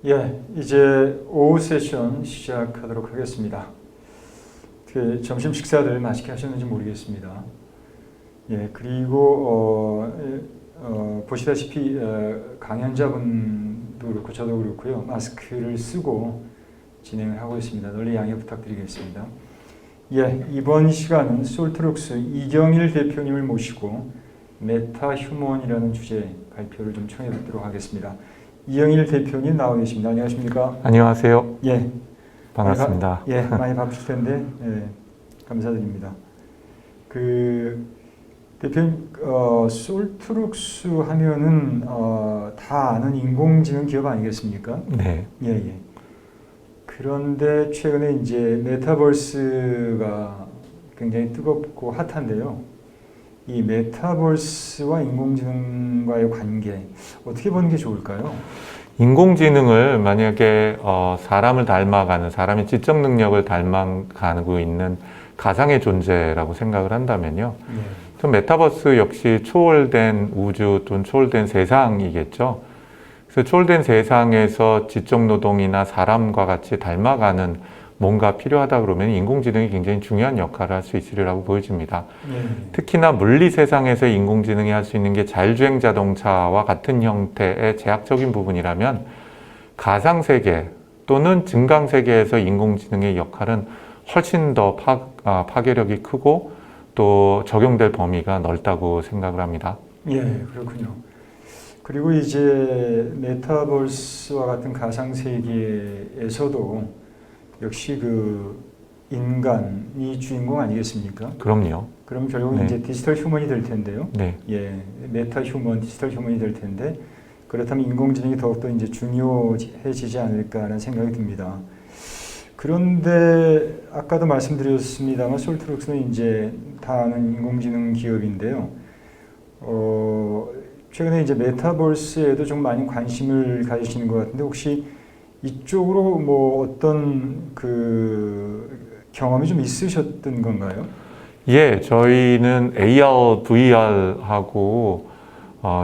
예, 이제 오후 세션 시작하도록 하겠습니다. 점심 식사들 맛있게 하셨는지 모르겠습니다. 예, 그리고 보시다시피 강연자분도 그렇고 저도 그렇고요. 마스크를 쓰고 진행을 하고 있습니다. 널리 양해 부탁드리겠습니다. 예, 이번 시간은 솔트룩스 이경일 대표님을 모시고 메타휴먼이라는 주제 발표를 좀 청해 듣도록 하겠습니다. 이경일 대표님 나와 계십니다. 안녕하십니까? 안녕하세요. 예, 반갑습니다. 많이 바쁘실 텐데 감사드립니다. 대표님, 솔트룩스 하면은 다 아는 인공지능 기업 아니겠습니까? 네. 예. 그런데 최근에 이제 메타버스가 굉장히 뜨겁고 핫한데요. 이 메타버스와 인공지능과의 관계 어떻게 보는 게 좋을까요? 인공지능을 만약에 사람을 닮아가는, 사람의 지적 능력을 닮아가고 있는 가상의 존재라고 생각을 한다면요. 전 메타버스 역시 초월된 우주 또는 초월된 세상이겠죠. 그래서 초월된 세상에서 지적 노동이나 사람과 같이 닮아가는 뭔가 필요하다 그러면 인공지능이 굉장히 중요한 역할을 할 수 있으리라고 보여집니다. 특히나 물리 세상에서 인공지능이 할 수 있는 게 자율주행 자동차와 같은 형태의 제약적인 부분이라면 가상세계 또는 증강세계에서 인공지능의 역할은 훨씬 더 파괴력이 크고 또 적용될 범위가 넓다고 생각을 합니다. 예, 그렇군요. 그리고 이제 메타버스와 같은 가상세계에서도 역시 인간이 주인공 아니겠습니까? 그럼요. 그럼 결국은 네. 이제 디지털 휴먼이 될 텐데요. 네. 예, 메타 휴먼, 디지털 휴먼이 될 텐데 그렇다면 인공지능이 더욱더 이제 중요해지지 않을까라는 생각이 듭니다. 그런데 아까도 말씀드렸습니다만 솔트룩스는 이제 다 아는 인공지능 기업인데요. 최근에 이제 메타버스에도 좀 많이 관심을 가지시는 것 같은데 혹시 이쪽으로 뭐 어떤 경험이 좀 있으셨던 건가요? 예, 저희는 AR, VR하고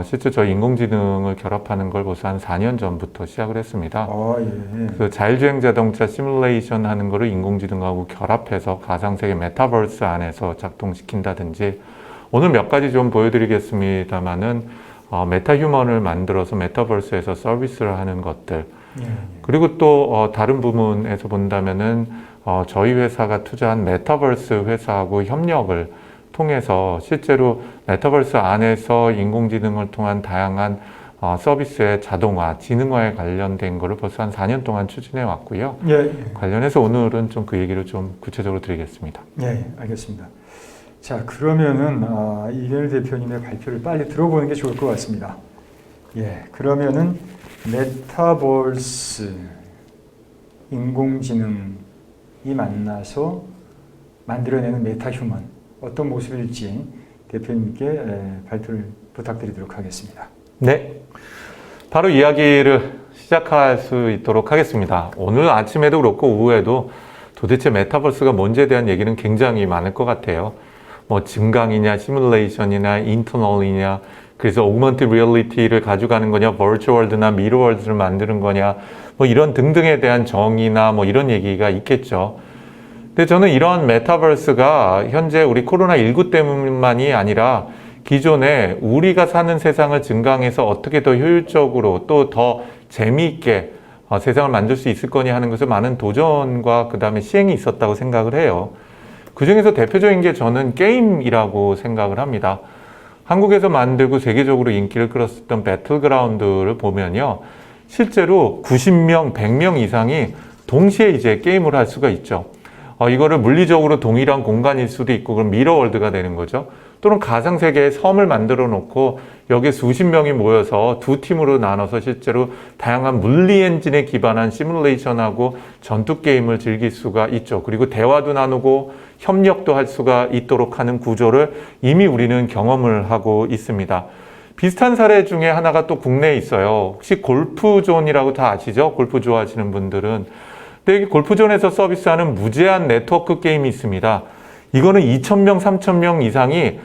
실제 저희 인공지능을 결합하는 걸 벌써 한 4년 전부터 시작을 했습니다. 예. 그 자율주행 자동차 시뮬레이션 하는 거를 인공지능하고 결합해서 가상세계 메타버스 안에서 작동시킨다든지 오늘 몇 가지 좀 보여드리겠습니다만은 메타휴먼을 만들어서 메타버스에서 서비스를 하는 것들 그리고 또 다른 부분에서 본다면은 저희 회사가 투자한 메타버스 회사하고 협력을 통해서 실제로 메타버스 안에서 인공지능을 통한 다양한 서비스의 자동화, 지능화에 관련된 거를 벌써 한 4년 동안 추진해 왔고요. 관련해서 오늘은 좀 그 얘기를 좀 구체적으로 드리겠습니다. 예, 알겠습니다. 자, 그러면은 이경일 대표님의 발표를 빨리 들어보는 게 좋을 것 같습니다. 예, 그러면은 메타버스, 인공지능이 만나서 만들어내는 메타휴먼 어떤 모습일지 대표님께 발표를 부탁드리도록 하겠습니다. 네, 바로 이야기를 시작할 수 있도록 하겠습니다. 오늘 아침에도 그렇고 오후에도 도대체 메타버스가 뭔지에 대한 얘기는 굉장히 많을 것 같아요. 뭐 증강이냐, 시뮬레이션이냐, 인터널이냐, 그래서 오그먼티드 리얼리티를 가져가는 거냐, 버추얼월드나 미러월드를 만드는 거냐, 뭐 이런 등등에 대한 정의나 뭐 이런 얘기가 있겠죠. 근데 저는 이런 메타버스가 현재 우리 코로나19 때문만이 아니라 기존에 우리가 사는 세상을 증강해서 어떻게 더 효율적으로 또 더 재미있게 세상을 만들 수 있을 거냐 하는 것에 많은 도전과 그 다음에 시행이 있었다고 생각을 해요. 그 중에서 대표적인 게 저는 게임이라고 생각을 합니다. 한국에서 만들고 세계적으로 인기를 끌었었던 배틀그라운드를 보면요. 실제로 90명, 100명 이상이 동시에 이제 게임을 할 수가 있죠. 이거를 물리적으로 동일한 공간일 수도 있고 그럼 미러월드가 되는 거죠. 또는 가상세계에 섬을 만들어 놓고 여기에 수십 명이 모여서 두 팀으로 나눠서 실제로 다양한 물리 엔진에 기반한 시뮬레이션하고 전투 게임을 즐길 수가 있죠. 그리고 대화도 나누고 협력도 할 수가 있도록 하는 구조를 이미 우리는 경험을 하고 있습니다. 비슷한 사례 중에 하나가 또 국내에 있어요. 혹시 골프존이라고 다 아시죠? 골프 좋아하시는 분들은. 근데 여기 골프존에서 서비스하는 무제한 네트워크 게임이 있습니다. 이거는 2,000명, 3,000명 이상이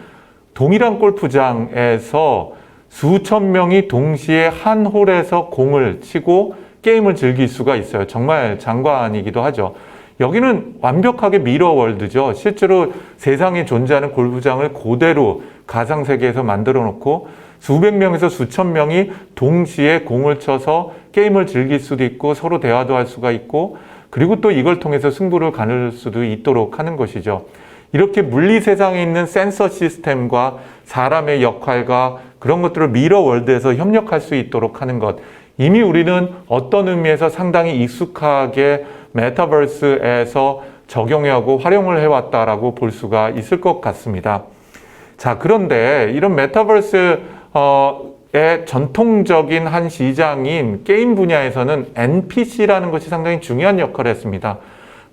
동일한 골프장에서 수천 명이 동시에 한 홀에서 공을 치고 게임을 즐길 수가 있어요. 정말 장관이기도 하죠. 여기는 완벽하게 미러 월드죠. 실제로 세상에 존재하는 골프장을 그대로 가상세계에서 만들어 놓고 수백 명에서 수천 명이 동시에 공을 쳐서 게임을 즐길 수도 있고 서로 대화도 할 수가 있고 그리고 또 이걸 통해서 승부를 가를 수도 있도록 하는 것이죠. 이렇게 물리 세상에 있는 센서 시스템과 사람의 역할과 그런 것들을 미러 월드에서 협력할 수 있도록 하는 것. 이미 우리는 어떤 의미에서 상당히 익숙하게 메타버스에서 적용하고 활용을 해왔다라고 볼 수가 있을 것 같습니다. 자, 그런데 이런 메타버스의 전통적인 한 시장인 게임 분야에서는 NPC라는 것이 상당히 중요한 역할을 했습니다.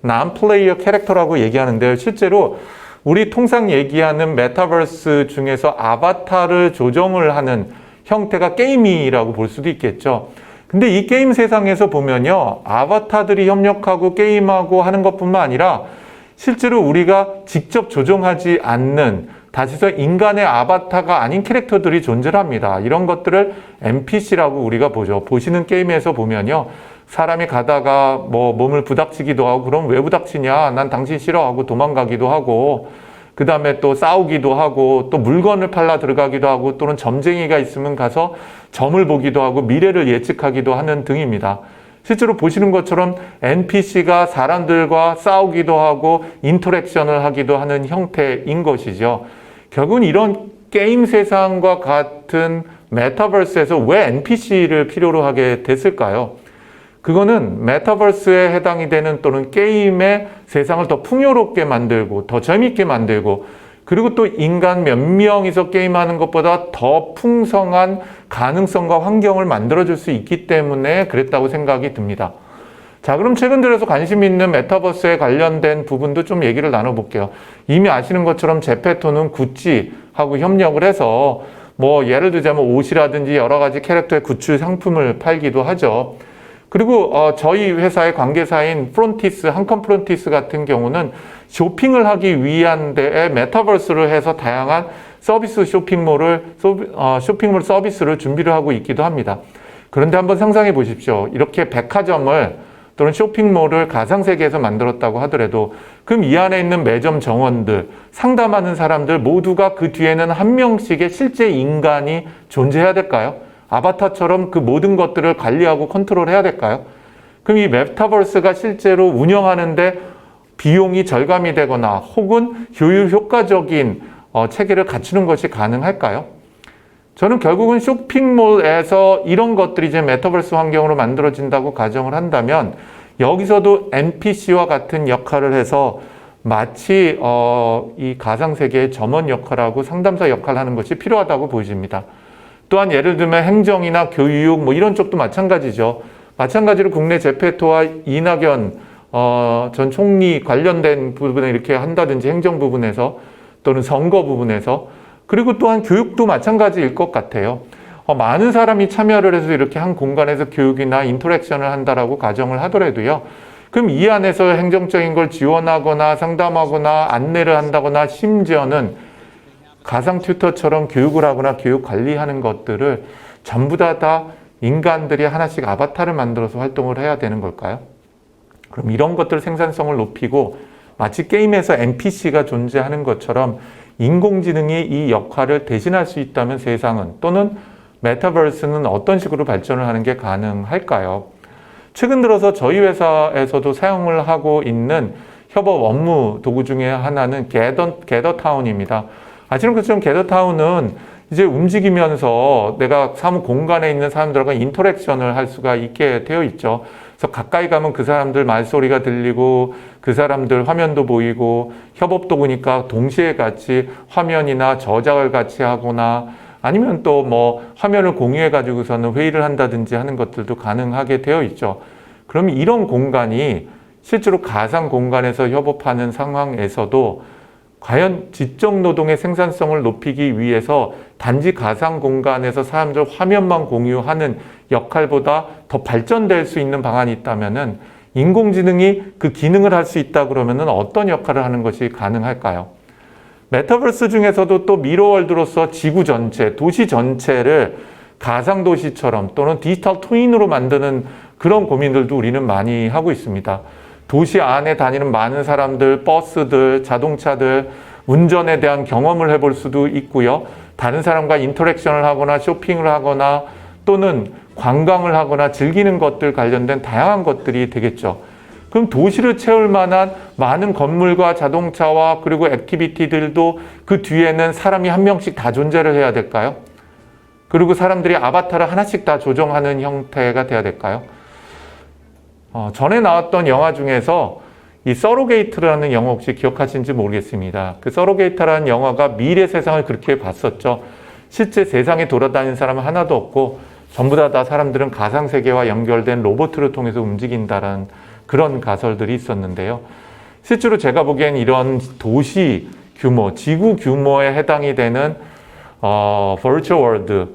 Non-player 캐릭터라고 얘기하는데요. 실제로 우리 통상 얘기하는 메타버스 중에서 아바타를 조정을 하는 형태가 게임이라고 볼 수도 있겠죠. 근데 이 게임 세상에서 보면요. 아바타들이 협력하고 게임하고 하는 것뿐만 아니라 실제로 우리가 직접 조정하지 않는 다시서 인간의 아바타가 아닌 캐릭터들이 존재합니다. 이런 것들을 NPC라고 우리가 보죠. 보시는 게임에서 보면요. 사람이 가다가 뭐 몸을 부닥치기도 하고 그럼 왜 부닥치냐? 난 당신 싫어하고 도망가기도 하고 그 다음에 또 싸우기도 하고 또 물건을 팔러 들어가기도 하고 또는 점쟁이가 있으면 가서 점을 보기도 하고 미래를 예측하기도 하는 등입니다. 실제로 보시는 것처럼 NPC가 사람들과 싸우기도 하고 인터랙션을 하기도 하는 형태인 것이죠. 결국은 이런 게임 세상과 같은 메타버스에서 왜 NPC를 필요로 하게 됐을까요? 그거는 메타버스에 해당이 되는 또는 게임의 세상을 더 풍요롭게 만들고 더 재밌게 만들고 그리고 또 인간 몇 명이서 게임하는 것보다 더 풍성한 가능성과 환경을 만들어줄 수 있기 때문에 그랬다고 생각이 듭니다. 자, 그럼 최근 들어서 관심 있는 메타버스에 관련된 부분도 좀 얘기를 나눠볼게요. 이미 아시는 것처럼 제페토는 구찌하고 협력을 해서 뭐 예를 들자면 옷이라든지 여러 가지 캐릭터의 굿즈 상품을 팔기도 하죠. 그리고 저희 회사의 관계사인 프론티스, 한컴 프론티스 같은 경우는 쇼핑을 하기 위한 데에 메타버스를 해서 다양한 서비스 쇼핑몰 서비스를 준비를 하고 있기도 합니다. 그런데 한번 상상해 보십시오. 이렇게 백화점을 또는 쇼핑몰을 가상세계에서 만들었다고 하더라도 그럼 이 안에 있는 매점 정원들, 상담하는 사람들 모두가 그 뒤에는 한 명씩의 실제 인간이 존재해야 될까요? 아바타처럼 그 모든 것들을 관리하고 컨트롤해야 될까요? 그럼 이 메타버스가 실제로 운영하는데 비용이 절감이 되거나 혹은 효율 효과적인 체계를 갖추는 것이 가능할까요? 저는 결국은 쇼핑몰에서 이런 것들이 이제 메타버스 환경으로 만들어진다고 가정을 한다면 여기서도 NPC와 같은 역할을 해서 마치 이 가상세계의 점원 역할하고 상담사 역할을 하는 것이 필요하다고 보여집니다. 또한 예를 들면 행정이나 교육 뭐 이런 쪽도 마찬가지죠. 마찬가지로 국내 제페토와 이낙연 전 총리 관련된 부분에 이렇게 한다든지 행정 부분에서 또는 선거 부분에서 그리고 또한 교육도 마찬가지일 것 같아요. 많은 사람이 참여를 해서 이렇게 한 공간에서 교육이나 인터랙션을 한다라고 가정을 하더라도요. 그럼 이 안에서 행정적인 걸 지원하거나 상담하거나 안내를 한다거나 심지어는 가상 튜터처럼 교육을 하거나 교육 관리하는 것들을 전부 다 인간들이 하나씩 아바타를 만들어서 활동을 해야 되는 걸까요? 그럼 이런 것들 생산성을 높이고 마치 게임에서 NPC가 존재하는 것처럼 인공지능이 이 역할을 대신할 수 있다면 세상은 또는 메타버스는 어떤 식으로 발전을 하는 게 가능할까요? 최근 들어서 저희 회사에서도 사용을 하고 있는 협업 업무 도구 중에 하나는 게더타운입니다. 아시는 것처럼 게더타운은 이제 움직이면서 내가 사무 공간에 있는 사람들과 인터랙션을 할 수가 있게 되어 있죠. 그래서 가까이 가면 그 사람들 말소리가 들리고 그 사람들 화면도 보이고 협업 도구니까 동시에 같이 화면이나 저작을 같이 하거나 아니면 또 뭐 화면을 공유해 가지고서는 회의를 한다든지 하는 것들도 가능하게 되어 있죠. 그럼 이런 공간이 실제로 가상 공간에서 협업하는 상황에서도 과연 지적 노동의 생산성을 높이기 위해서 단지 가상 공간에서 사람들 화면만 공유하는 역할보다 더 발전될 수 있는 방안이 있다면은 인공지능이 그 기능을 할 수 있다 그러면은 어떤 역할을 하는 것이 가능할까요? 메타버스 중에서도 또 미러월드로서 지구 전체, 도시 전체를 가상 도시처럼 또는 디지털 트윈으로 만드는 그런 고민들도 우리는 많이 하고 있습니다. 도시 안에 다니는 많은 사람들, 버스들, 자동차들, 운전에 대한 경험을 해볼 수도 있고요. 다른 사람과 인터랙션을 하거나 쇼핑을 하거나 또는 관광을 하거나 즐기는 것들 관련된 다양한 것들이 되겠죠. 그럼 도시를 채울 만한 많은 건물과 자동차와 그리고 액티비티들도 그 뒤에는 사람이 한 명씩 다 존재를 해야 될까요? 그리고 사람들이 아바타를 하나씩 다 조정하는 형태가 돼야 될까요? 전에 나왔던 영화 중에서 이 서로게이트라는 영화 혹시 기억하시는지 모르겠습니다. 그 서로게이트라는 영화가 미래 세상을 그렇게 봤었죠. 실제 세상에 돌아다니는 사람은 하나도 없고 전부 다 사람들은 가상세계와 연결된 로봇을 통해서 움직인다라는 그런 가설들이 있었는데요. 실제로 제가 보기엔 이런 도시 규모, 지구 규모에 해당이 되는 버추얼 월드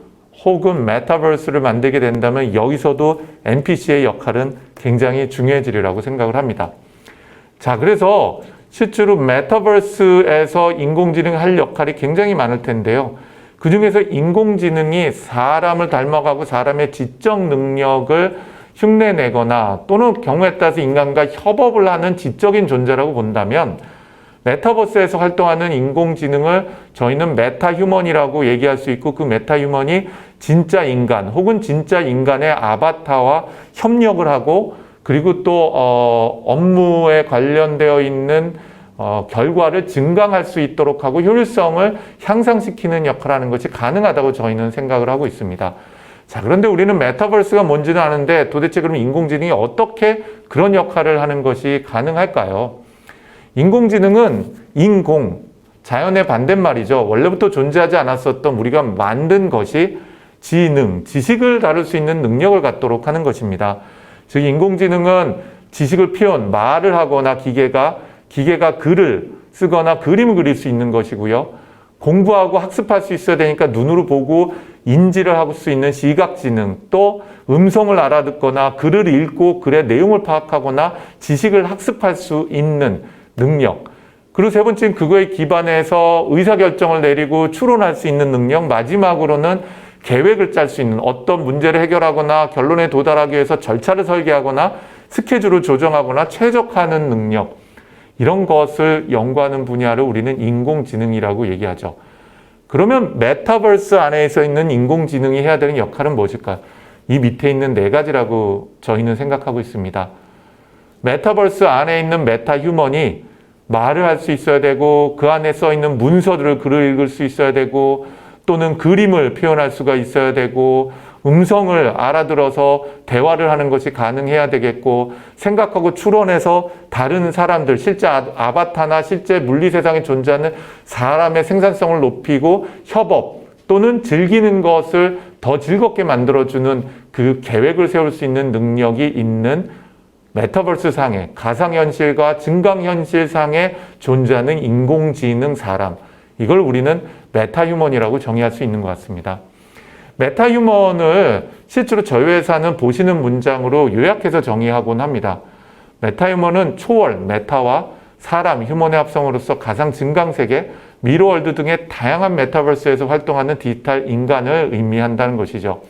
혹은 메타버스를 만들게 된다면 여기서도 NPC의 역할은 굉장히 중요해지리라고 생각을 합니다. 자, 그래서 실제로 메타버스에서 인공지능이 할 역할이 굉장히 많을 텐데요. 그 중에서 인공지능이 사람을 닮아가고 사람의 지적 능력을 흉내내거나 또는 경우에 따라서 인간과 협업을 하는 지적인 존재라고 본다면 메타버스에서 활동하는 인공지능을 저희는 메타휴먼이라고 얘기할 수 있고 그 메타휴먼이 진짜 인간 혹은 진짜 인간의 아바타와 협력을 하고 그리고 또 업무에 관련되어 있는 결과를 증강할 수 있도록 하고 효율성을 향상시키는 역할을 하는 것이 가능하다고 저희는 생각을 하고 있습니다. 자, 그런데 우리는 메타버스가 뭔지는 아는데 도대체 그럼 인공지능이 어떻게 그런 역할을 하는 것이 가능할까요? 인공지능은 인공, 자연의 반대말이죠. 원래부터 존재하지 않았었던 우리가 만든 것이 지능, 지식을 다룰 수 있는 능력을 갖도록 하는 것입니다. 즉 인공지능은 지식을 표현, 말을 하거나 기계가 글을 쓰거나 그림을 그릴 수 있는 것이고요. 공부하고 학습할 수 있어야 되니까 눈으로 보고 인지를 할 수 있는 시각지능, 또 음성을 알아듣거나 글을 읽고 글의 내용을 파악하거나 지식을 학습할 수 있는 능력. 그리고 세 번째는 그거에 기반해서 의사결정을 내리고 추론할 수 있는 능력. 마지막으로는 계획을 짤 수 있는 어떤 문제를 해결하거나 결론에 도달하기 위해서 절차를 설계하거나 스케줄을 조정하거나 최적화하는 능력. 이런 것을 연구하는 분야를 우리는 인공지능이라고 얘기하죠. 그러면 메타버스 안에서 있는 인공지능이 해야 되는 역할은 무엇일까요? 이 밑에 있는 네 가지라고 저희는 생각하고 있습니다. 메타버스 안에 있는 메타휴먼이 말을 할 수 있어야 되고 그 안에 써 있는 문서들을 글을 읽을 수 있어야 되고 또는 그림을 표현할 수가 있어야 되고 음성을 알아들어서 대화를 하는 것이 가능해야 되겠고 생각하고 추론해서 다른 사람들, 실제 아바타나 실제 물리세상에 존재하는 사람의 생산성을 높이고 협업 또는 즐기는 것을 더 즐겁게 만들어주는 그 계획을 세울 수 있는 능력이 있는 메타버스 상에 가상현실과 증강현실 상에 존재하는 인공지능 사람, 이걸 우리는 메타휴먼이라고 정의할 수 있는 것 같습니다. 메타휴먼을 실제로 저희 회사는 보시는 문장으로 요약해서 정의하곤 합니다. 메타휴먼은 초월, 메타와 사람, 휴먼의 합성으로서 가상 증강세계, 미러월드 등의 다양한 메타버스에서 활동하는 디지털 인간을 의미한다는 것이죠.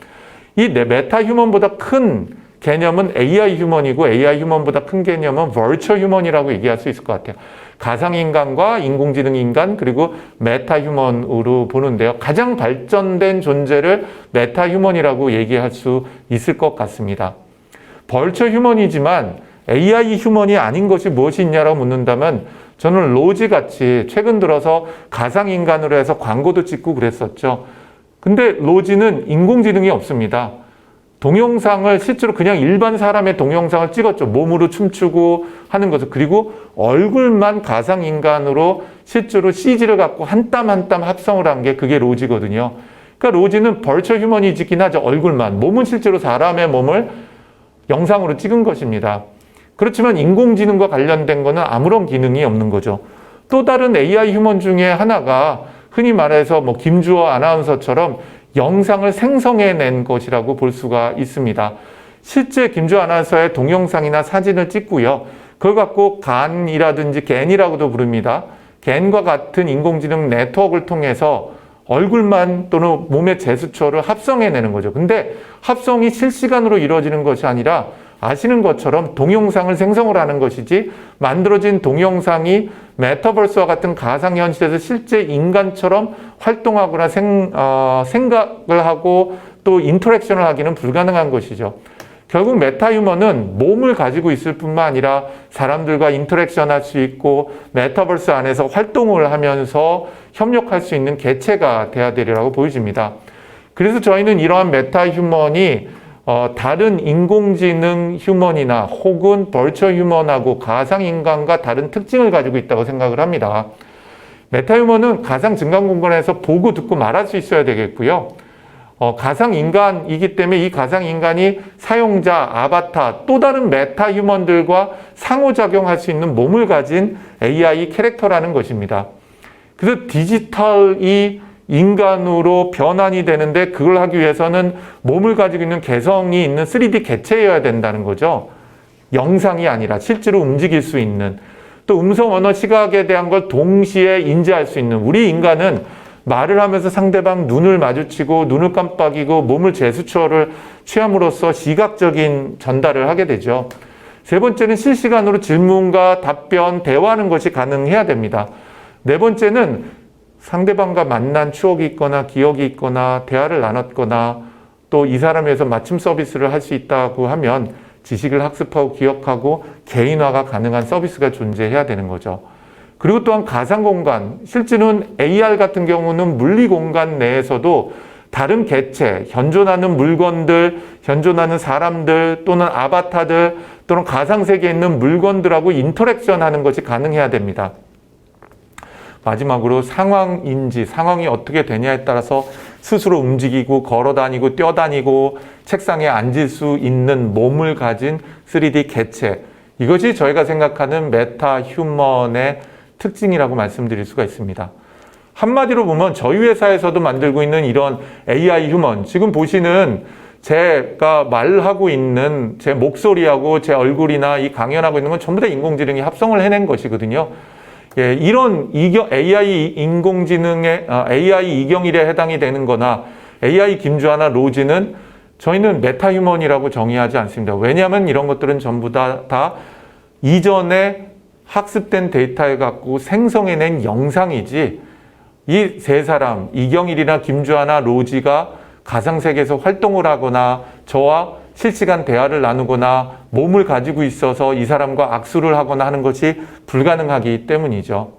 이 메타휴먼보다 큰 개념은 AI 휴먼이고 AI 휴먼보다 큰 개념은 버추얼 휴먼이라고 얘기할 수 있을 것 같아요. 가상인간과 인공지능 인간 그리고 메타휴먼으로 보는데요. 가장 발전된 존재를 메타휴먼이라고 얘기할 수 있을 것 같습니다. 버추얼 휴먼이지만 AI 휴먼이 아닌 것이 무엇이 있냐라고 묻는다면 저는 로지같이 최근 들어서 가상인간으로 해서 광고도 찍고 그랬었죠. 근데 로지는 인공지능이 없습니다. 동영상을 실제로 그냥 일반 사람의 동영상을 찍었죠. 몸으로 춤추고 하는 것을. 그리고 얼굴만 가상인간으로 실제로 CG를 갖고 한 땀 한 땀 합성을 한 게 그게 로지거든요. 그러니까 로지는 버추얼 휴먼이지긴 하죠. 얼굴만. 몸은 실제로 사람의 몸을 영상으로 찍은 것입니다. 그렇지만 인공지능과 관련된 거는 아무런 기능이 없는 거죠. 또 다른 AI 휴먼 중에 하나가 흔히 말해서 김주호 아나운서처럼 영상을 생성해낸 것이라고 볼 수가 있습니다. 실제 김주호 아나운서의 동영상이나 사진을 찍고요. 그걸 갖고 간이라든지 겐이라고도 부릅니다. 겐과 같은 인공지능 네트워크를 통해서 얼굴만 또는 몸의 제스처를 합성해내는 거죠. 근데 합성이 실시간으로 이루어지는 것이 아니라 아시는 것처럼 동영상을 생성을 하는 것이지 만들어진 동영상이 메타버스와 같은 가상현실에서 실제 인간처럼 활동하거나 생각을 하고 또 인터랙션을 하기는 불가능한 것이죠. 결국 메타휴먼은 몸을 가지고 있을 뿐만 아니라 사람들과 인터랙션 할 수 있고 메타버스 안에서 활동을 하면서 협력할 수 있는 개체가 돼야 되리라고 보여집니다. 그래서 저희는 이러한 메타휴먼이 다른 인공지능 휴먼이나 혹은 벌처 휴먼하고 가상인간과 다른 특징을 가지고 있다고 생각을 합니다. 메타휴먼은 가상 증강 공간에서 보고 듣고 말할 수 있어야 되겠고요. 가상인간이기 때문에 이 가상인간이 사용자, 아바타, 또 다른 메타휴먼들과 상호작용할 수 있는 몸을 가진 AI 캐릭터라는 것입니다. 그래서 디지털이 인간으로 변환이 되는데 그걸 하기 위해서는 몸을 가지고 있는 개성이 있는 3D 개체여야 된다는 거죠. 영상이 아니라 실제로 움직일 수 있는, 또 음성, 언어, 시각에 대한 걸 동시에 인지할 수 있는, 우리 인간은 말을 하면서 상대방 눈을 마주치고 눈을 깜빡이고 몸을 제스처를 취함으로써 시각적인 전달을 하게 되죠. 세 번째는 실시간으로 질문과 답변, 대화하는 것이 가능해야 됩니다. 네 번째는 상대방과 만난 추억이 있거나 기억이 있거나 대화를 나눴거나 또 이 사람에 의해서 맞춤 서비스를 할 수 있다고 하면 지식을 학습하고 기억하고 개인화가 가능한 서비스가 존재해야 되는 거죠. 그리고 또한 가상공간, 실제는 AR 같은 경우는 물리공간 내에서도 다른 개체, 현존하는 물건들, 현존하는 사람들 또는 아바타들 또는 가상세계에 있는 물건들하고 인터랙션 하는 것이 가능해야 됩니다. 마지막으로 상황인지, 상황이 어떻게 되냐에 따라서 스스로 움직이고 걸어다니고 뛰어다니고 책상에 앉을 수 있는 몸을 가진 3D 개체, 이것이 저희가 생각하는 메타 휴먼의 특징이라고 말씀드릴 수가 있습니다. 한마디로 보면 저희 회사에서도 만들고 있는 이런 AI 휴먼, 지금 보시는 제가 말하고 있는 제 목소리하고 제 얼굴이나 이 강연하고 있는 건 전부 다 인공지능이 합성을 해낸 것이거든요. 예, 이런 AI 인공지능의 AI 이경일에 해당이 되는 거나 AI 김주하나 로지는 저희는 메타휴먼이라고 정의하지 않습니다. 왜냐하면 이런 것들은 전부 다 이전에 학습된 데이터를 갖고 생성해낸 영상이지, 이 세 사람, 이경일이나 김주하나 로지가 가상세계에서 활동을 하거나 저와 실시간 대화를 나누거나 몸을 가지고 있어서 이 사람과 악수를 하거나 하는 것이 불가능하기 때문이죠.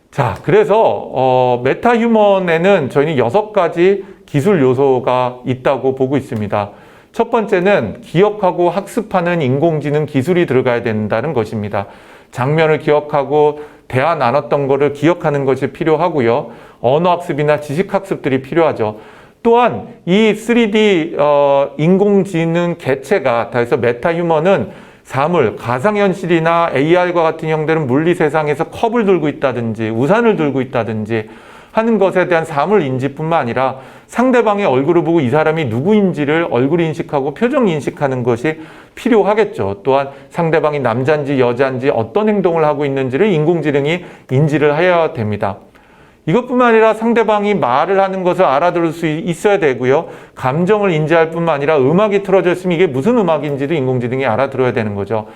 자, 그래서 메타휴먼에는 저희는 6가지 기술 요소가 있다고 보고 있습니다. 첫 번째는 기억하고 학습하는 인공지능 기술이 들어가야 된다는 것입니다. 장면을 기억하고 대화 나눴던 것을 기억하는 것이 필요하고요. 언어학습이나 지식학습들이 필요하죠. 또한 이 3D 인공지능 개체가, 그래서 메타휴먼은 사물, 가상현실이나 AR과 같은 형태는 물리 세상에서 컵을 들고 있다든지 우산을 들고 있다든지 하는 것에 대한 사물 인지뿐만 아니라 상대방의 얼굴을 보고 이 사람이 누구인지를 얼굴 인식하고 표정 인식하는 것이 필요하겠죠. 또한 상대방이 남자인지 여자인지 어떤 행동을 하고 있는지를 인공지능이 인지를 해야 됩니다. 이것뿐만 아니라 상대방이 말을 하는 것을 알아들을 수 있어야 되고요. 감정을 인지할 뿐만 아니라 음악이 틀어져 있으면 이게 무슨 음악인지도 인공지능이 알아들어야 되는 거죠.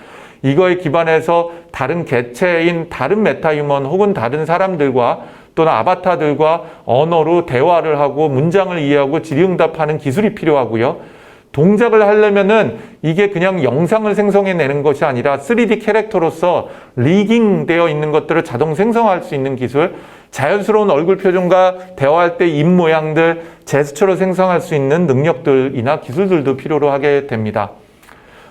이거에 기반해서 다른 개체인 다른 메타휴먼 혹은 다른 사람들과 또는 아바타들과 언어로 대화를 하고 문장을 이해하고 질의응답하는 기술이 필요하고요. 동작을 하려면은 이게 그냥 영상을 생성해내는 것이 아니라 3D 캐릭터로서 리깅되어 있는 것들을 자동 생성할 수 있는 기술, 자연스러운 얼굴 표정과 대화할 때 입 모양들, 제스처로 생성할 수 있는 능력들이나 기술들도 필요로 하게 됩니다.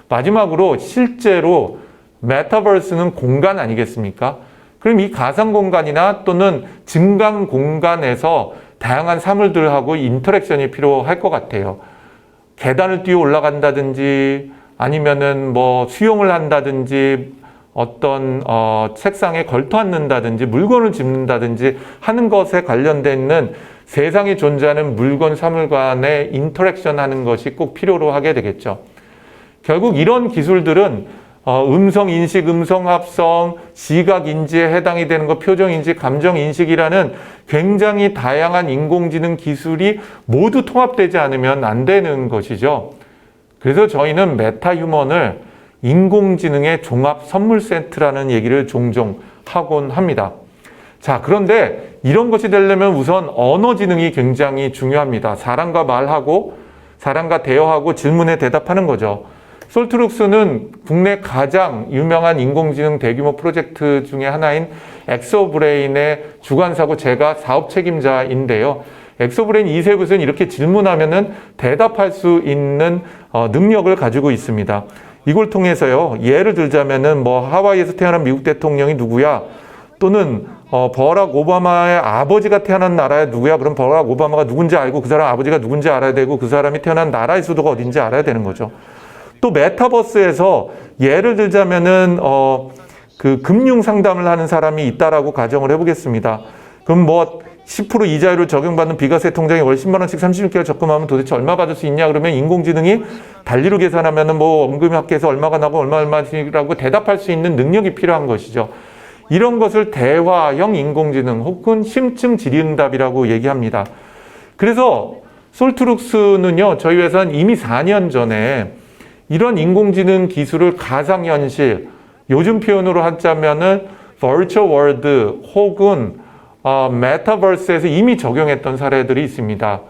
마지막으로 실제로 메타버스는 공간 아니겠습니까? 그럼 이 가상 공간이나 또는 증강 공간에서 다양한 사물들하고 인터랙션이 필요할 것 같아요. 계단을 뛰어 올라간다든지 아니면은 뭐 수영을 한다든지 어떤 책상에 걸터 앉는다든지 물건을 짚는다든지 하는 것에 관련돼 있는 세상에 존재하는 물건 사물 간의 인터랙션 하는 것이 꼭 필요로 하게 되겠죠. 결국 이런 기술들은 음성 인식, 음성 합성, 시각 인지에 해당이 되는 것, 표정 인식, 감정 인식이라는 굉장히 다양한 인공지능 기술이 모두 통합되지 않으면 안 되는 것이죠. 그래서 저희는 메타휴먼을 인공지능의 종합 선물 세트라는 얘기를 종종 하곤 합니다. 자, 그런데 이런 것이 되려면 우선 언어지능이 굉장히 중요합니다. 사람과 말하고 사람과 대화하고 질문에 대답하는 거죠. 솔트룩스는 국내 가장 유명한 인공지능 대규모 프로젝트 중에 하나인 엑소브레인의 주관사고 제가 사업 책임자인데요. 엑소브레인 이세붓은 이렇게 질문하면은 대답할 수 있는 능력을 가지고 있습니다. 이걸 통해서요, 예를 들자면은 뭐 하와이에서 태어난 미국 대통령이 누구야? 또는 버락 오바마의 아버지가 태어난 나라에 누구야? 그럼 버락 오바마가 누군지 알고 그 사람 아버지가 누군지 알아야 되고 그 사람이 태어난 나라의 수도가 어딘지 알아야 되는 거죠. 또 메타버스에서 예를 들자면은 그 금융 상담을 하는 사람이 있다라고 가정을 해보겠습니다. 그럼 뭐 10% 이자율을 적용받는 비과세 통장에 월 10만 원씩 36개월 적금하면 도대체 얼마 받을 수 있냐? 그러면 인공지능이 단리로 계산하면은 뭐 원금이 합계해서 얼마가 나고 얼마씩이라고 대답할 수 있는 능력이 필요한 것이죠. 이런 것을 대화형 인공지능 혹은 심층 질의응답이라고 얘기합니다. 그래서 솔트룩스는요, 저희 회사는 이미 4년 전에 이런 인공지능 기술을 가상현실, 요즘 표현으로 하자면은 virtual world 혹은 메타버스에서 이미 적용했던 사례들이 있습니다.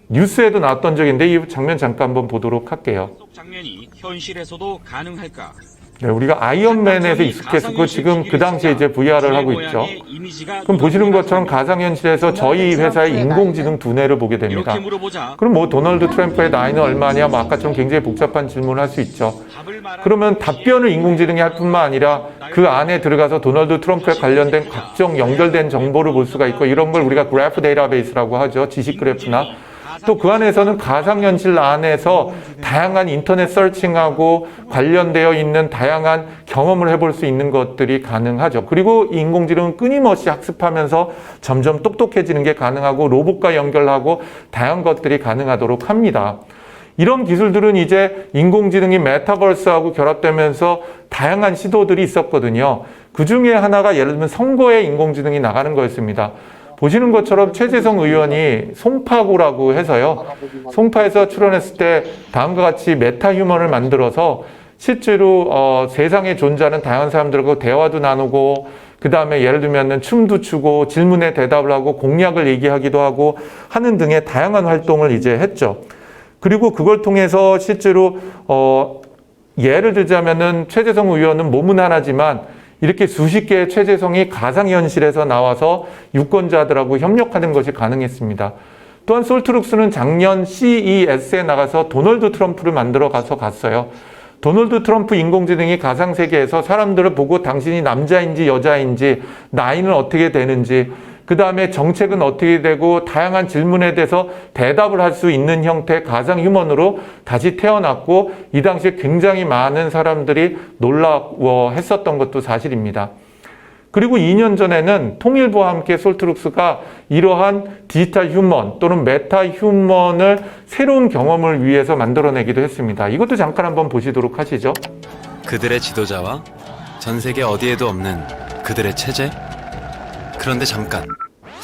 뉴스에도 나왔던 적인데 이 장면 잠깐 한번 보도록 할게요. 장면이 현실에서도 가능할까? 네, 우리가 아이언맨에서 익숙했었고 지금 그 당시에 이제 VR을 하고 있죠. 그럼 보시는 것처럼 가상현실에서 저희 회사의 인공지능 두뇌를 보게 됩니다. 그럼 뭐 도널드 트럼프의 나이는 얼마냐? 뭐 아까처럼 굉장히 복잡한 질문을 할 수 있죠. 그러면 답변을 인공지능이 할 뿐만 아니라 그 안에 들어가서 도널드 트럼프에 관련된 각종 연결된 정보를 볼 수가 있고 이런 걸 우리가 그래프 데이터베이스라고 하죠. 지식 그래프나. 또 그 안에서는 가상현실 안에서 다양한 인터넷 서칭하고 관련되어 있는 다양한 경험을 해볼 수 있는 것들이 가능하죠. 그리고 인공지능은 끊임없이 학습하면서 점점 똑똑해지는 게 가능하고 로봇과 연결하고 다양한 것들이 가능하도록 합니다. 이런 기술들은 이제 인공지능이 메타버스하고 결합되면서 다양한 시도들이 있었거든요. 그 중에 하나가 예를 들면 선거에 인공지능이 나가는 거였습니다. 보시는 것처럼 최재성 의원이 송파구라고 해서요. 송파에서 출연했을 때 다음과 같이 메타휴먼을 만들어서 실제로 세상에 존재하는 다양한 사람들하고 대화도 나누고 그 다음에 예를 들면 춤도 추고 질문에 대답을 하고 공약을 얘기하기도 하고 하는 등의 다양한 활동을 이제 했죠. 그리고 그걸 통해서 실제로 예를 들자면은 최재성 의원은 몸은 하나지만 이렇게 수십 개의 최재성이 가상현실에서 나와서 유권자들하고 협력하는 것이 가능했습니다. 또한 솔트룩스는 작년 CES에 나가서 도널드 트럼프를 만들어 갔어요. 도널드 트럼프 인공지능이 가상세계에서 사람들을 보고 당신이 남자인지 여자인지 나이는 어떻게 되는지 그 다음에 정책은 어떻게 되고 다양한 질문에 대해서 대답을 할 수 있는 형태의 가상휴먼으로 다시 태어났고 이 당시에 굉장히 많은 사람들이 놀라워했었던 것도 사실입니다. 그리고 2년 전에는 통일부와 함께 솔트룩스가 이러한 디지털 휴먼 또는 메타 휴먼을 새로운 경험을 위해서 만들어내기도 했습니다. 이것도 잠깐 한번 보시도록 하시죠. 그들의 지도자와 전 세계 어디에도 없는 그들의 체제? 그런데 잠깐,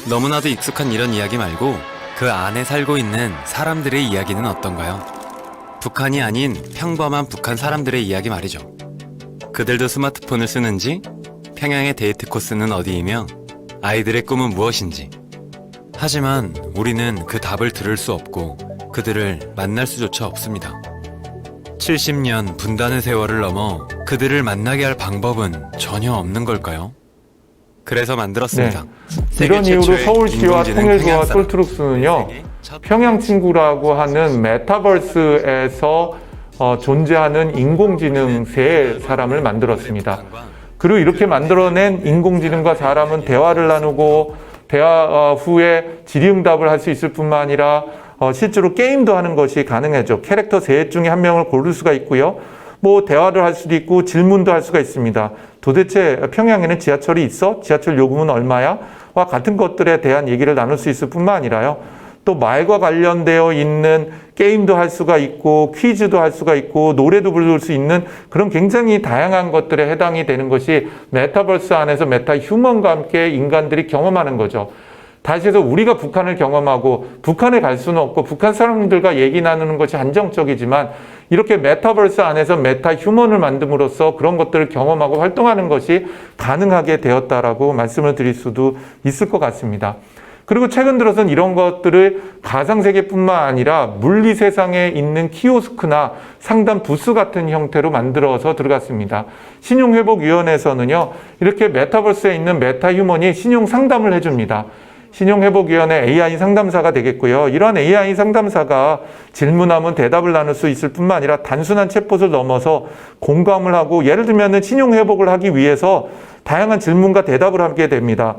너무나도 익숙한 이런 이야기 말고 그 안에 살고 있는 사람들의 이야기는 어떤가요? 북한이 아닌 평범한 북한 사람들의 이야기 말이죠. 그들도 스마트폰을 쓰는지, 평양의 데이트 코스는 어디이며 아이들의 꿈은 무엇인지. 하지만 우리는 그 답을 들을 수 없고 그들을 만날 수조차 없습니다. 70년 분단의 세월을 넘어 그들을 만나게 할 방법은 전혀 없는 걸까요? 그래서 만들었습니다. 네. 이런 이유로 서울시와 통일부와 솔트룩스는요, 평양 친구라고 하는 메타버스에서 존재하는 인공지능 세 사람을 만들었습니다. 그리고 이렇게 만들어낸 인공지능과 사람은 대화를 나누고 대화 후에 질의응답을 할 수 있을 뿐만 아니라 실제로 게임도 하는 것이 가능하죠. 캐릭터 셋 중에 한 명을 고를 수가 있고요. 뭐 대화를 할 수도 있고 질문도 할 수가 있습니다. 도대체 평양에는 지하철이 있어? 지하철 요금은 얼마야? 와 같은 것들에 대한 얘기를 나눌 수 있을 뿐만 아니라요. 또 말과 관련되어 있는 게임도 할 수가 있고 퀴즈도 할 수가 있고 노래도 부를 수 있는 그런 굉장히 다양한 것들에 해당이 되는 것이 메타버스 안에서 메타 휴먼과 함께 인간들이 경험하는 거죠. 다시 해서 우리가 북한을 경험하고 북한에 갈 수는 없고 북한 사람들과 얘기 나누는 것이 한정적이지만 이렇게 메타버스 안에서 메타 휴먼을 만듦으로써 그런 것들을 경험하고 활동하는 것이 가능하게 되었다라고 말씀을 드릴 수도 있을 것 같습니다. 그리고 최근 들어서는 이런 것들을 가상세계뿐만 아니라 물리 세상에 있는 키오스크나 상담 부스 같은 형태로 만들어서 들어갔습니다. 신용회복위원회에서는요, 이렇게 메타버스에 있는 메타휴먼이 신용 상담을 해줍니다. 신용회복위원회 AI 상담사가 되겠고요. 이러한 AI 상담사가 질문하면 대답을 나눌 수 있을 뿐만 아니라 단순한 챗봇을 넘어서 공감을 하고, 예를 들면 신용회복을 하기 위해서 다양한 질문과 대답을 하게 됩니다.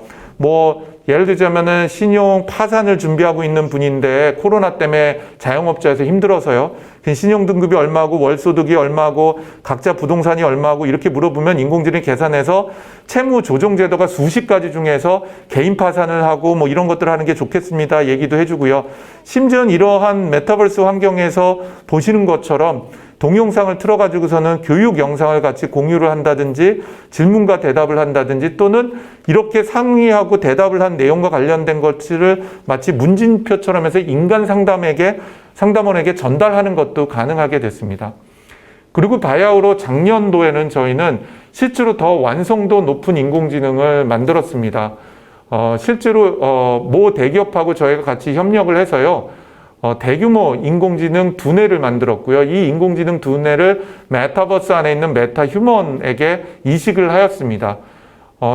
예를 들자면은 신용 파산을 준비하고 있는 분인데 코로나 때문에 자영업자에서 힘들어서요. 신용 등급이 얼마고 월소득이 얼마고 각자 부동산이 얼마고 이렇게 물어보면 인공지능이 계산해서 채무 조정 제도가 수십 가지 중에서 개인 파산을 하고 이런 것들을 하는 게 좋겠습니다. 얘기도 해주고요. 심지어는 이러한 메타버스 환경에서 보시는 것처럼 동영상을 틀어가지고서는 교육 영상을 같이 공유를 한다든지 질문과 대답을 한다든지 또는 이렇게 상의하고 대답을 한 내용과 관련된 것을 마치 문진표처럼 해서 인간 상담원에게 전달하는 것도 가능하게 됐습니다. 그리고 바야흐로 작년도에는 저희는 실제로 더 완성도 높은 인공지능을 만들었습니다. 실제로 모 대기업하고 저희가 같이 협력을 해서요. 대규모 인공지능 두뇌를 만들었고요. 이 인공지능 두뇌를 메타버스 안에 있는 메타휴먼에게 이식을 하였습니다.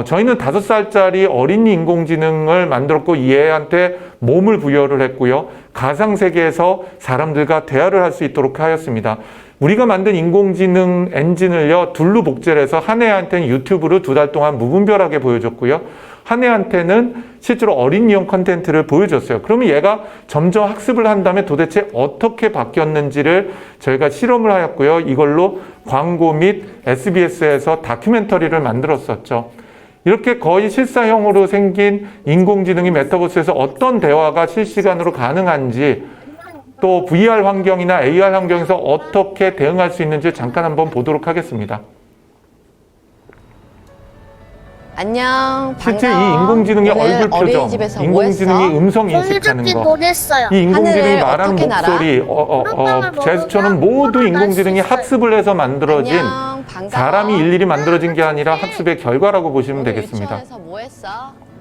저희는 5살짜리 어린이 인공지능을 만들었고 이 애한테 몸을 부여를 했고요. 가상세계에서 사람들과 대화를 할 수 있도록 하였습니다. 우리가 만든 인공지능 엔진을요, 둘로 복제를 해서 한 애한테는 유튜브로 2달 동안 무분별하게 보여줬고요. 한 애한테는 실제로 어린이용 콘텐츠를 보여줬어요. 그러면 얘가 점점 학습을 한 다음에 도대체 어떻게 바뀌었는지를 저희가 실험을 하였고요. 이걸로 광고 및 SBS에서 다큐멘터리를 만들었었죠. 이렇게 거의 실사형으로 생긴 인공지능이 메타버스에서 어떤 대화가 실시간으로 가능한지, 또 VR 환경이나 AR 환경에서 어떻게 대응할 수 있는지 잠깐 한번 보도록 하겠습니다. 안녕. 실제 반가워. 이 인공지능의 오늘 얼굴 표정, 어린이집에서 인공지능이 뭐 했어? 음성 인식하는 공주님 거, 보냈어요. 이 인공지능이 하늘을 말하는 어떻게 날아? 목소리, 제스처는 모두 인공지능이 학습을 해서 만들어진 안녕. 반가워. 사람이 일일이 만들어진 게 아니라 학습의 결과라고 보시면 오늘 되겠습니다. 유치원에서 뭐 했어?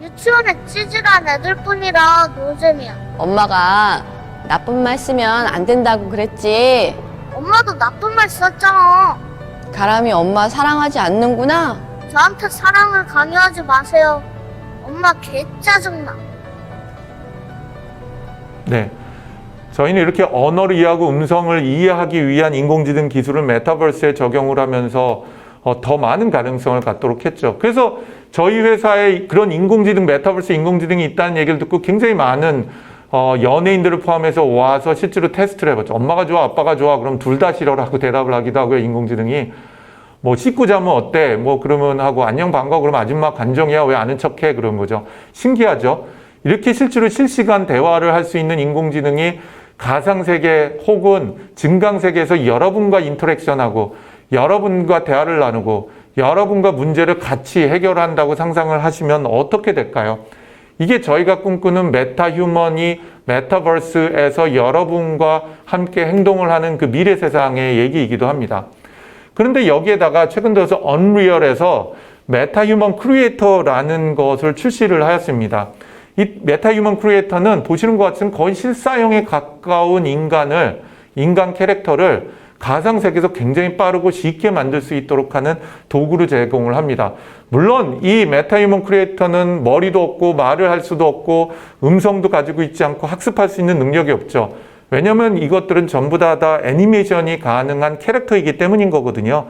유치원에 찌질한 애들뿐이라 노잼이야. 엄마가 나쁜 말 쓰면 안 된다고 그랬지. 엄마도 나쁜 말 썼잖아. 가람이 엄마 사랑하지 않는구나. 저한테 사랑을 강요하지 마세요. 엄마 개 짜증나. 네. 저희는 이렇게 언어를 이해하고 음성을 이해하기 위한 인공지능 기술을 메타버스에 적용을 하면서 더 많은 가능성을 갖도록 했죠. 그래서 저희 회사에 그런 인공지능, 메타버스 인공지능이 있다는 얘기를 듣고 굉장히 많은 연예인들을 포함해서 와서 실제로 테스트를 해봤죠. 엄마가 좋아, 아빠가 좋아, 그럼 둘 다 싫어라고 대답을 하기도 하고요, 인공지능이. 씻고 자면 어때? 그러면 하고, 안녕, 반가워. 그러면 아줌마 관종이야. 왜 아는 척 해? 그런 거죠. 신기하죠? 이렇게 실제로 실시간 대화를 할 수 있는 인공지능이 가상세계 혹은 증강세계에서 여러분과 인터랙션하고, 여러분과 대화를 나누고, 여러분과 문제를 같이 해결한다고 상상을 하시면 어떻게 될까요? 이게 저희가 꿈꾸는 메타휴먼이 메타버스에서 여러분과 함께 행동을 하는 그 미래 세상의 얘기이기도 합니다. 그런데 여기에다가 최근 들어서 언리얼에서 메타휴먼 크리에이터라는 것을 출시를 하였습니다. 이 메타휴먼 크리에이터는 보시는 것 같은 거의 실사형에 가까운 인간 캐릭터를 가상세계에서 굉장히 빠르고 쉽게 만들 수 있도록 하는 도구를 제공을 합니다. 물론 이 메타휴먼 크리에이터는 머리도 없고 말을 할 수도 없고 음성도 가지고 있지 않고 학습할 수 있는 능력이 없죠. 왜냐하면 이것들은 전부 다 애니메이션이 가능한 캐릭터이기 때문인 거거든요.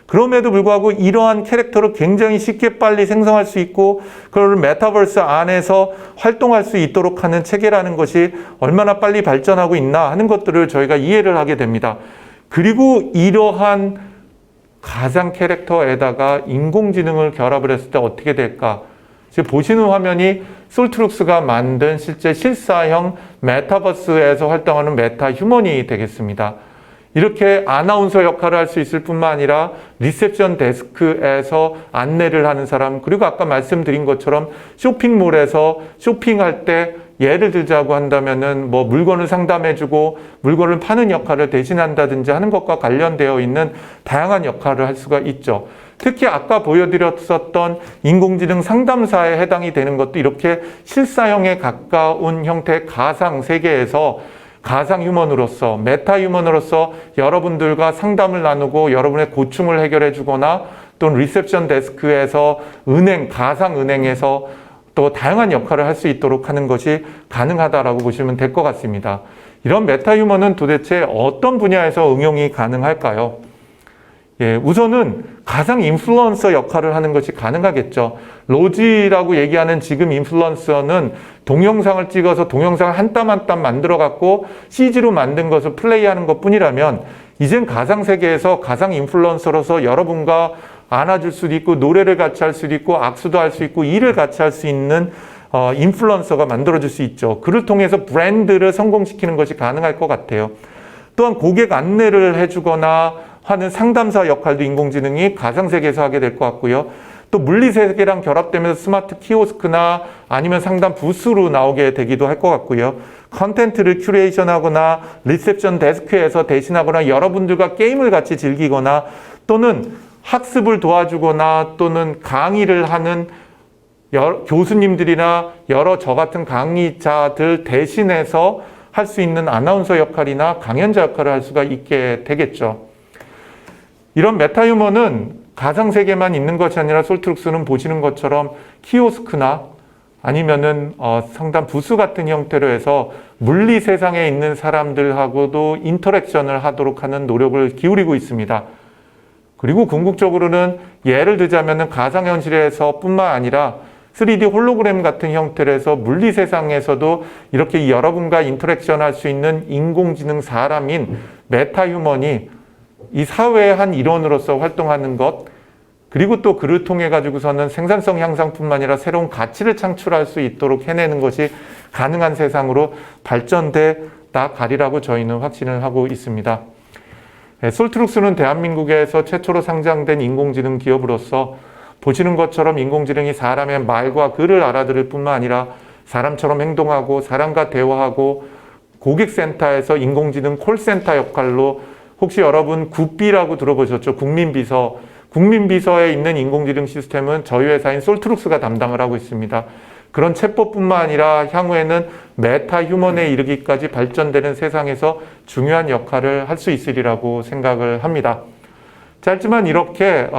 그럼에도 불구하고 이러한 캐릭터를 굉장히 쉽게 빨리 생성할 수 있고 그걸 메타버스 안에서 활동할 수 있도록 하는 체계라는 것이 얼마나 빨리 발전하고 있나 하는 것들을 저희가 이해를 하게 됩니다. 그리고 이러한 가상 캐릭터에다가 인공지능을 결합을 했을 때 어떻게 될까? 지금 보시는 화면이 솔트룩스가 만든 실제 실사형 메타버스에서 활동하는 메타휴먼이 되겠습니다. 이렇게 아나운서 역할을 할 수 있을 뿐만 아니라 리셉션 데스크에서 안내를 하는 사람, 그리고 아까 말씀드린 것처럼 쇼핑몰에서 쇼핑할 때 예를 들자고 한다면은 뭐 물건을 상담해주고 물건을 파는 역할을 대신한다든지 하는 것과 관련되어 있는 다양한 역할을 할 수가 있죠. 특히 아까 보여드렸었던 인공지능 상담사에 해당이 되는 것도 이렇게 실사형에 가까운 형태의 가상 세계에서 가상 휴먼으로서, 메타 휴먼으로서 여러분들과 상담을 나누고 여러분의 고충을 해결해 주거나 또는 리셉션 데스크에서 가상 은행에서 또 다양한 역할을 할 수 있도록 하는 것이 가능하다라고 보시면 될 것 같습니다. 이런 메타 휴먼은 도대체 어떤 분야에서 응용이 가능할까요? 예, 우선은 가상 인플루언서 역할을 하는 것이 가능하겠죠. 로지라고 얘기하는 지금 인플루언서는 동영상을 찍어서 동영상을 한 땀 한 땀 만들어 갖고 CG로 만든 것을 플레이하는 것 뿐이라면 이젠 가상 세계에서 가상 인플루언서로서 여러분과 안아줄 수도 있고 노래를 같이 할 수도 있고 악수도 할 수 있고 일을 같이 할 수 있는 인플루언서가 만들어질 수 있죠. 그를 통해서 브랜드를 성공시키는 것이 가능할 것 같아요. 또한 고객 안내를 해주거나 하는 상담사 역할도 인공지능이 가상세계에서 하게 될 것 같고요. 또 물리세계랑 결합되면서 스마트 키오스크나 아니면 상담 부스로 나오게 되기도 할 것 같고요. 컨텐츠를 큐레이션하거나 리셉션 데스크에서 대신하거나 여러분들과 게임을 같이 즐기거나 또는 학습을 도와주거나 또는 강의를 하는 교수님들이나 여러 저 같은 강의자들 대신해서 할 수 있는 아나운서 역할이나 강연자 역할을 할 수가 있게 되겠죠. 이런 메타 휴먼은 가상세계만 있는 것이 아니라 솔트룩스는 보시는 것처럼 키오스크나 아니면은 상담 부스 같은 형태로 해서 물리 세상에 있는 사람들하고도 인터랙션을 하도록 하는 노력을 기울이고 있습니다. 그리고 궁극적으로는 예를 들자면은 가상현실에서 뿐만 아니라 3D 홀로그램 같은 형태로 해서 물리 세상에서도 이렇게 여러분과 인터랙션 할 수 있는 인공지능 사람인 메타 휴먼이 이 사회의 한 일원으로서 활동하는 것, 그리고 또 그를 통해 가지고서는 생산성 향상뿐만 아니라 새로운 가치를 창출할 수 있도록 해내는 것이 가능한 세상으로 발전돼 나가리라고 저희는 확신을 하고 있습니다. 솔트룩스는 대한민국에서 최초로 상장된 인공지능 기업으로서 보시는 것처럼 인공지능이 사람의 말과 글을 알아들을 뿐만 아니라 사람처럼 행동하고 사람과 대화하고 고객센터에서 인공지능 콜센터 역할로 혹시 여러분 굿비라고 들어보셨죠? 국민비서. 국민비서에 있는 인공지능 시스템은 저희 회사인 솔트룩스가 담당을 하고 있습니다. 그런 챗봇뿐만 아니라 향후에는 메타 휴먼에 이르기까지 발전되는 세상에서 중요한 역할을 할 수 있으리라고 생각을 합니다. 짧지만 이렇게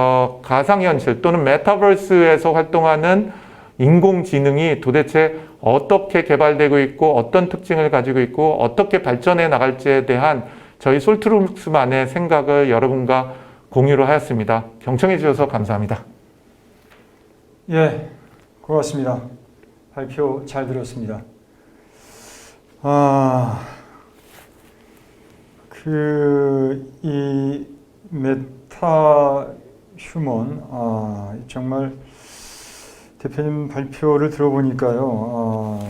가상현실 또는 메타버스에서 활동하는 인공지능이 도대체 어떻게 개발되고 있고 어떤 특징을 가지고 있고 어떻게 발전해 나갈지에 대한 저희 솔트룩스만의 생각을 여러분과 공유를 하였습니다. 경청해 주셔서 감사합니다. 예, 고맙습니다. 발표 잘 들었습니다. 이 메타 휴먼, 정말 대표님 발표를 들어보니까요,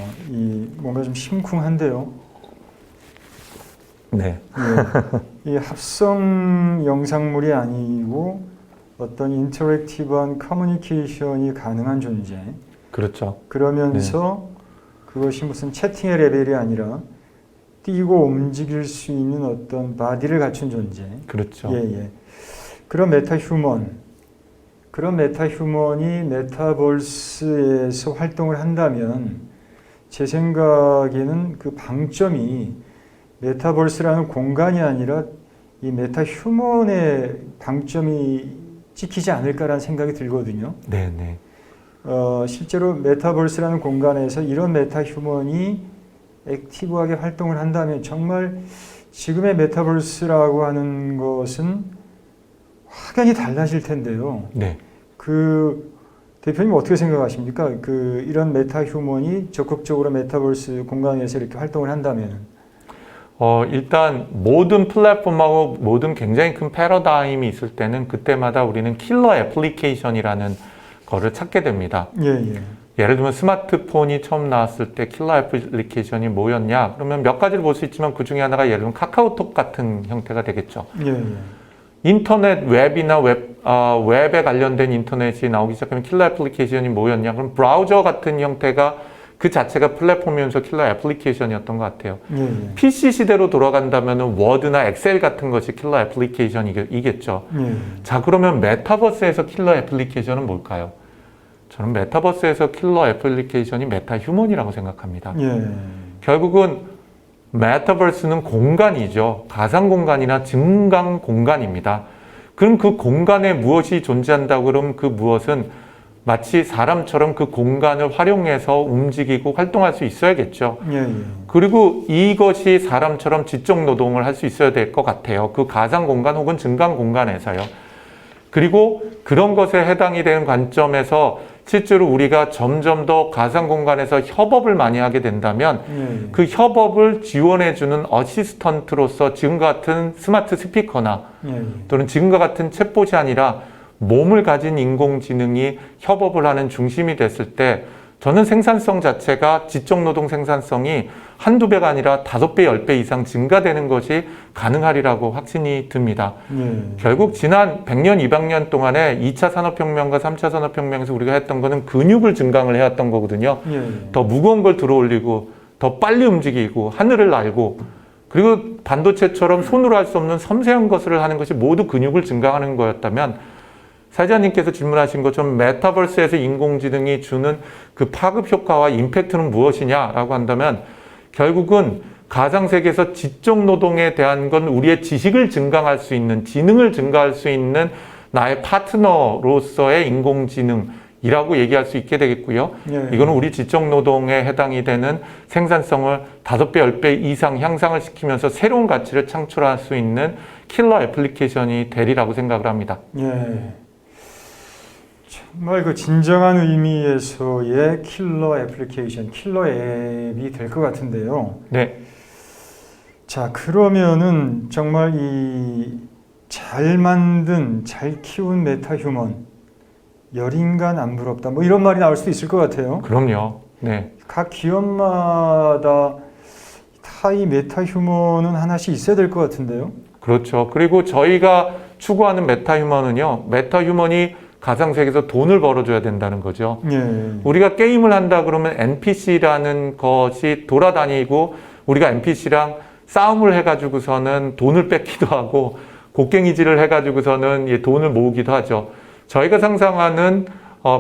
뭔가 좀 심쿵한데요. 네. 이 합성 영상물이 아니고 어떤 인터랙티브한 커뮤니케이션이 가능한 존재. 그렇죠. 그러면서 그것이 무슨 채팅의 레벨이 아니라 뛰고 움직일 수 있는 어떤 바디를 갖춘 존재. 그렇죠. 예. 그런 메타 휴먼이 메타버스에서 활동을 한다면 제 생각에는 그 방점이 메타버스라는 공간이 아니라 이 메타 휴먼의 방점이 찍히지 않을까라는 생각이 들거든요. 네네. 실제로 메타버스라는 공간에서 이런 메타 휴먼이 액티브하게 활동을 한다면 정말 지금의 메타버스라고 하는 것은 확연히 달라질 텐데요. 네. 대표님 어떻게 생각하십니까? 이런 메타 휴먼이 적극적으로 메타버스 공간에서 이렇게 활동을 한다면? 일단 모든 플랫폼하고 모든 굉장히 큰 패러다임이 있을 때는 그때마다 우리는 킬러 애플리케이션이라는 거를 찾게 됩니다. 예. 예를 들면 스마트폰이 처음 나왔을 때 킬러 애플리케이션이 뭐였냐? 그러면 몇 가지를 볼 수 있지만 그 중에 하나가 예를 들면 카카오톡 같은 형태가 되겠죠. 예, 예. 인터넷 웹이나 웹에 관련된 인터넷이 나오기 시작하면 킬러 애플리케이션이 뭐였냐? 그럼 브라우저 같은 형태가 그 자체가 플랫폼이면서 킬러 애플리케이션이었던 것 같아요. 예, 예. PC 시대로 돌아간다면 워드나 엑셀 같은 것이 킬러 애플리케이션이겠죠. 예. 자, 그러면 메타버스에서 킬러 애플리케이션은 뭘까요? 저는 메타버스에서 킬러 애플리케이션이 메타휴먼이라고 생각합니다. 예. 결국은 메타버스는 공간이죠. 가상 공간이나 증강 공간입니다. 그럼 그 공간에 무엇이 존재한다고 그러면 그 무엇은 마치 사람처럼 그 공간을 활용해서 움직이고 활동할 수 있어야겠죠. 예, 예. 그리고 이것이 사람처럼 지적 노동을 할 수 있어야 될 것 같아요. 그 가상 공간 혹은 증강 공간에서요. 그리고 그런 것에 해당이 되는 관점에서 실제로 우리가 점점 더 가상 공간에서 협업을 많이 하게 된다면 예, 그 협업을 지원해주는 어시스턴트로서 지금과 같은 스마트 스피커나 예, 예. 또는 지금과 같은 챗봇이 아니라 몸을 가진 인공지능이 협업을 하는 중심이 됐을 때 저는 생산성 자체가 지적노동 생산성이 한두 배가 아니라 5배, 10배 이상 증가되는 것이 가능하리라고 확신이 듭니다. 예. 결국 지난 100년, 200년 동안에 2차 산업혁명과 3차 산업혁명에서 우리가 했던 거는 근육을 증강을 해왔던 거거든요. 예, 예. 더 무거운 걸 들어올리고 더 빨리 움직이고 하늘을 날고 그리고 반도체처럼 손으로 할 수 없는 섬세한 것을 하는 것이 모두 근육을 증강하는 거였다면 사회자님께서 질문하신 것처럼 메타버스에서 인공지능이 주는 그 파급 효과와 임팩트는 무엇이냐라고 한다면 결국은 가상세계에서 지적노동에 대한 건 우리의 지식을 증강할 수 있는, 지능을 증가할 수 있는 나의 파트너로서의 인공지능이라고 얘기할 수 있게 되겠고요. 예. 이거는 우리 지적노동에 해당이 되는 생산성을 5배, 10배 이상 향상을 시키면서 새로운 가치를 창출할 수 있는 킬러 애플리케이션이 되리라고 생각을 합니다. 예. 정말 그 진정한 의미에서의 킬러 애플리케이션, 킬러 앱이 될 것 같은데요. 네. 자, 그러면은 정말 이 잘 만든, 잘 키운 메타휴먼, 열인간 안 부럽다. 뭐 이런 말이 나올 수도 있을 것 같아요. 그럼요. 네. 각 기업마다 다 이 메타휴먼은 하나씩 있어야 될 것 같은데요. 그렇죠. 그리고 저희가 추구하는 메타휴먼은요, 메타휴먼이 가상세계에서 돈을 벌어줘야 된다는 거죠. 예. 우리가 게임을 한다 그러면 NPC라는 것이 돌아다니고 우리가 NPC랑 싸움을 해가지고서는 돈을 뺏기도 하고 곡괭이질을 해가지고서는 돈을 모으기도 하죠. 저희가 상상하는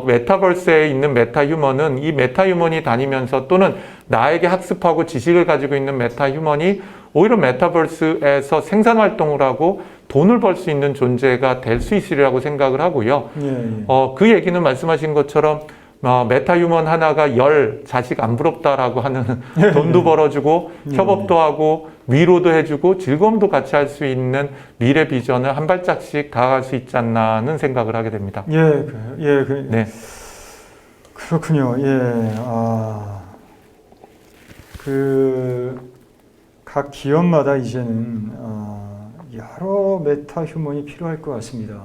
메타버스에 있는 메타휴먼은 이 메타휴먼이 다니면서 또는 나에게 학습하고 지식을 가지고 있는 메타휴먼이 오히려 메타버스에서 생산활동을 하고 돈을 벌 수 있는 존재가 될 수 있으리라고 생각을 하고요. 예. 그 얘기는 말씀하신 것처럼 메타휴먼 하나가 10 자식 안 부럽다라고 하는 돈도 벌어주고 협업도 하고 위로도 해주고 즐거움도 같이 할 수 있는 미래 비전을 한 발짝씩 다가갈 수 있지 않나는 생각을 하게 됩니다. 예. 네. 그렇군요. 예. 각 기업마다 이제는 여러 메타휴먼이 필요할 것 같습니다.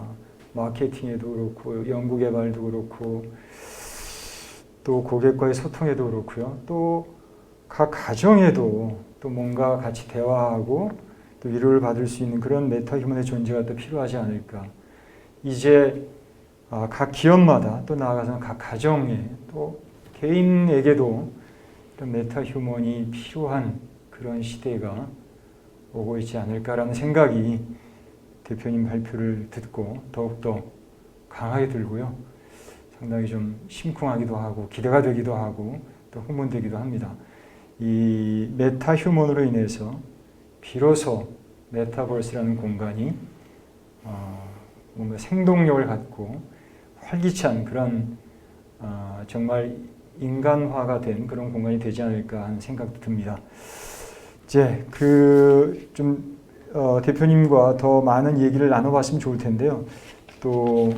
마케팅에도 그렇고 연구 개발도 그렇고 또 고객과의 소통에도 그렇고요. 또 각 가정에도 또 뭔가 같이 대화하고 또 위로를 받을 수 있는 그런 메타휴먼의 존재가 또 필요하지 않을까. 이제 각 기업마다 또 나아가서는 각 가정에 또 개인에게도 이런 메타휴먼이 필요한 그런 시대가 오고 있지 않을까라는 생각이 대표님 발표를 듣고 더욱더 강하게 들고요. 상당히 좀 심쿵하기도 하고 기대가 되기도 하고 또 흥분되기도 합니다. 이 메타휴먼으로 인해서 비로소 메타버스라는 공간이 뭔가 생동력을 갖고 활기찬 그런 정말 인간화가 된 그런 공간이 되지 않을까 하는 생각도 듭니다. 이제 대표님과 더 많은 얘기를 나눠봤으면 좋을 텐데요. 또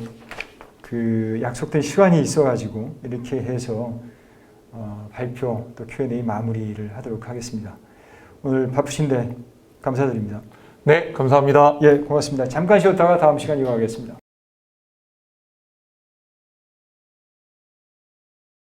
약속된 시간이 있어가지고 이렇게 해서 발표 또 Q&A 마무리를 하도록 하겠습니다. 오늘 바쁘신데 감사드립니다. 네, 감사합니다. 예, 고맙습니다. 잠깐 쉬었다가 다음 시간 이어가겠습니다.